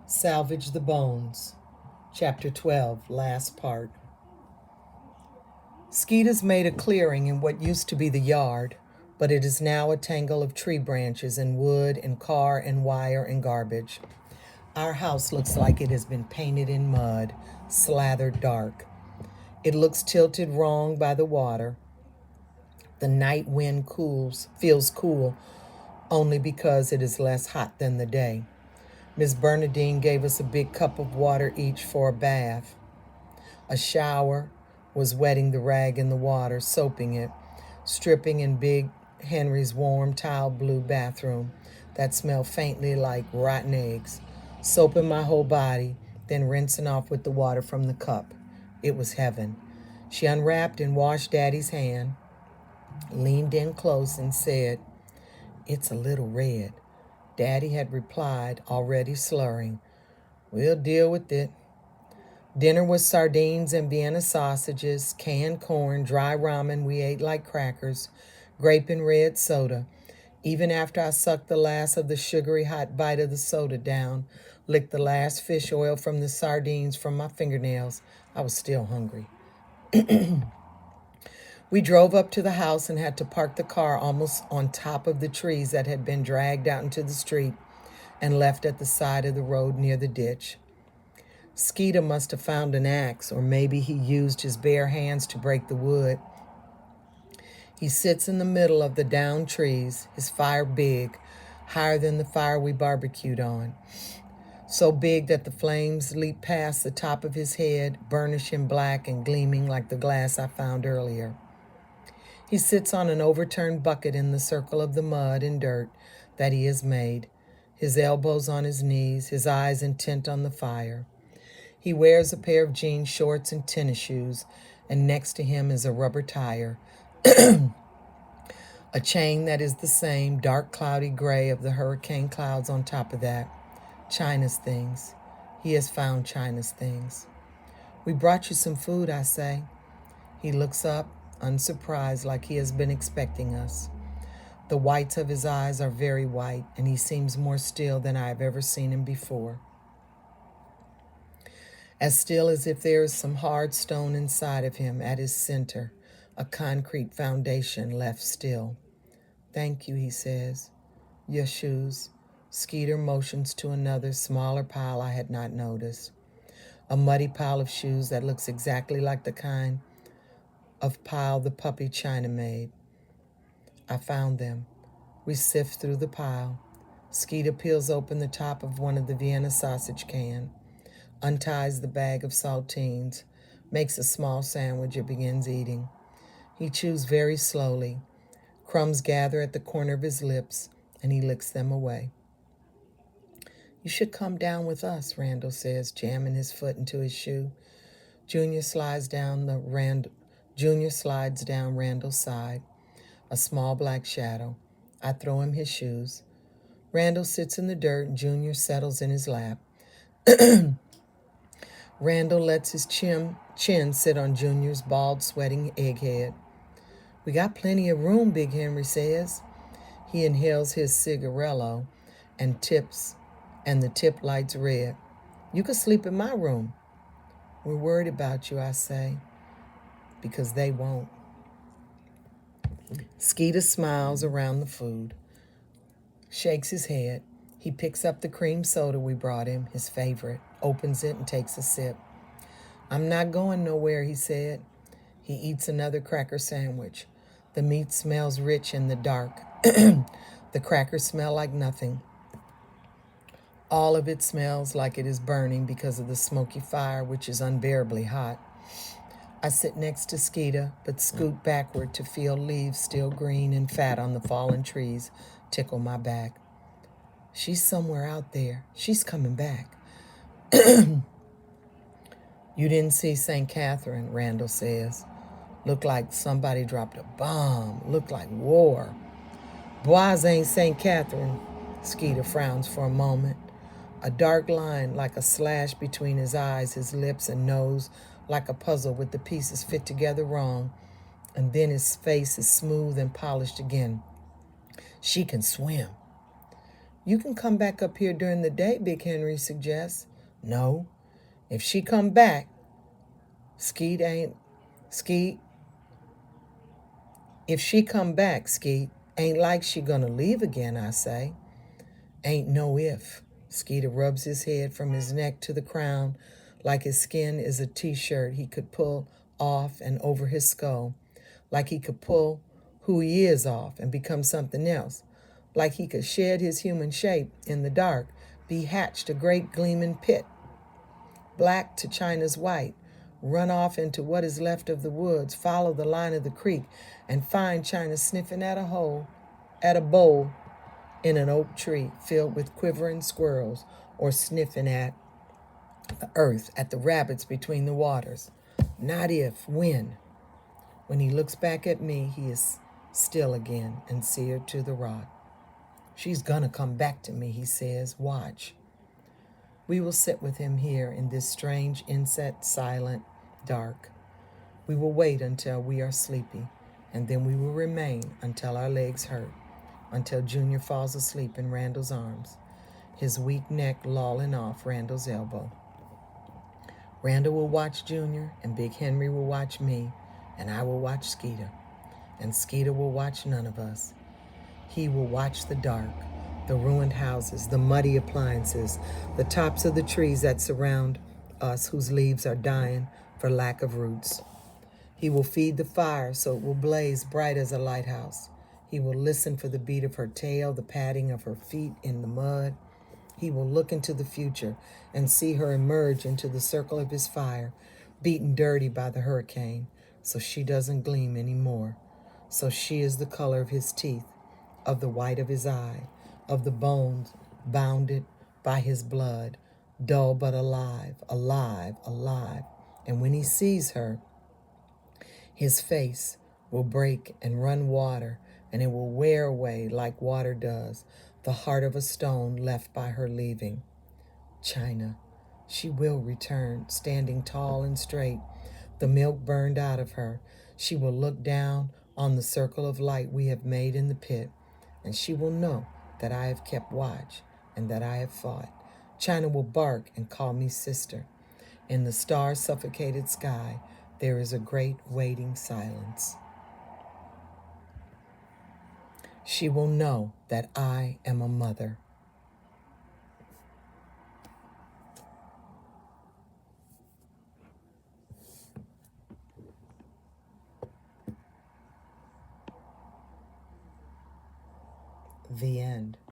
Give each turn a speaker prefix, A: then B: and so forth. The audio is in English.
A: Salvage the Bones, Chapter 12, last part. Skeeter's made a clearing in what used to be the yard, but it is now a tangle of tree branches and wood and car and wire and garbage. Our house looks like it has been painted in mud, slathered dark. It looks tilted wrong by the water. The night wind feels cool only because it is less hot than the day. Miss Bernadine gave us a big cup of water each for a bath. A shower was wetting the rag in the water, soaping it, stripping in Big Henry's warm tile blue bathroom that smelled faintly like rotten eggs, soaping my whole body, then rinsing off with the water from the cup. It was heaven. She unwrapped and washed Daddy's hand, leaned in close and said, "It's a little red." Daddy had replied, already slurring, "We'll deal with it." Dinner was sardines and Vienna sausages, canned corn, dry ramen we ate like crackers, grape and red soda. Even after I sucked the last of the sugary hot bite of the soda down, licked the last fish oil from the sardines from my fingernails, I was still hungry. We drove up to the house and had to park the car almost on top of the trees that had been dragged out into the street and left at the side of the road near the ditch. Skeeter must have found an axe, or maybe he used his bare hands to break the wood. He sits in the middle of the downed trees, his fire big, higher than the fire we barbecued on. So big that the flames leap past the top of his head, burnishing black and gleaming like the glass I found earlier. He sits on an overturned bucket in the circle of the mud and dirt that he has made, his elbows on his knees, his eyes intent on the fire. He wears a pair of jean shorts and tennis shoes, and next to him is a rubber tire, a chain that is the same dark cloudy gray of the hurricane clouds on top of that. China's things. He has found China's things. "We brought you some food," I say. He looks up, unsurprised, like he has been expecting us. The whites of his eyes are very white, and he seems more still than I have ever seen him before. As still as if there is some hard stone inside of him at his center, a concrete foundation left still. "Thank you," he says. "Your shoes." Skeeter motions to another, smaller pile I had not noticed. A muddy pile of shoes that looks exactly like the kind of pile the puppy China made. I found them. We sift through the pile. Skeeter peels open the top of one of the Vienna sausage can, unties the bag of saltines, makes a small sandwich and begins eating. He chews very slowly. Crumbs gather at the corner of his lips, and he licks them away. "You should come down with us," Randall says, jamming his foot into his shoe. Junior slides down Randall's side, a small black shadow. I throw him his shoes. Randall sits in the dirt, and Junior settles in his lap. Randall lets his chin sit on Junior's bald, sweating egghead. "We got plenty of room," Big Henry says. He inhales his cigarello and the tip lights red. "You could sleep in my room." "We're worried about you," I say, because they won't. Skeeter smiles around the food, shakes his head. He picks up the cream soda we brought him, his favorite, opens it and takes a sip. "I'm not going nowhere," he said. He eats another cracker sandwich. The meat smells rich in the dark. The crackers smell like nothing. All of it smells like it is burning because of the smoky fire, which is unbearably hot. I sit next to Skeeter, but scoot backward to feel leaves still green and fat on the fallen trees tickle my back. "She's somewhere out there. She's coming back." "You didn't see St. Catherine," Randall says. "Looked like somebody dropped a bomb. Looked like war." "Boise ain't St. Catherine." Skeeter frowns for a moment. A dark line like a slash between his eyes, his lips, and nose, like a puzzle with the pieces fit together wrong. And then his face is smooth and polished again. "She can swim." You can come back up here during the day, Big Henry suggests. No, if she come back, Skeet ain't, Skeet, if she come back, Skeet, ain't like she gonna leave again, I say. Ain't no if. Skeeter rubs his head from his neck to the crown like his skin is a t-shirt he could pull off and over his skull, like he could pull who he is off and become something else, like he could shed his human shape in the dark, be hatched a great gleaming pit, black to China's white, run off into what is left of the woods, follow the line of the creek, and find China sniffing at a bowl in an oak tree filled with quivering squirrels, or sniffing at the earth, at the rabbits between the waters. Not if, when. When he looks back at me, he is still again and seared to the rock. She's gonna come back to me, he says. Watch. We will sit with him here in this strange inset, silent, dark. We will wait until we are sleepy, and then we will remain until our legs hurt, until Junior falls asleep in Randall's arms, his weak neck lolling off Randall's elbow. Randall will watch Junior, and Big Henry will watch me, and I will watch Skeeter, and Skeeter will watch none of us. He will watch the dark, the ruined houses, the muddy appliances, the tops of the trees that surround us whose leaves are dying for lack of roots. He will feed the fire so it will blaze bright as a lighthouse. He will listen for the beat of her tail, the padding of her feet in the mud. He will look into the future and see her emerge into the circle of his fire, beaten dirty by the hurricane, so she doesn't gleam anymore. So she is the color of his teeth, of the white of his eye, of the bones bounded by his blood, dull but alive, alive, alive. And when he sees her, his face will break and run water, and it will wear away like water does, the heart of a stone left by her leaving. China, she will return, standing tall and straight, the milk burned out of her. She will look down on the circle of light we have made in the pit, and she will know that I have kept watch and that I have fought. China will bark and call me sister. In the star-suffocated sky, there is a great waiting silence. She will know that I am a mother. The end.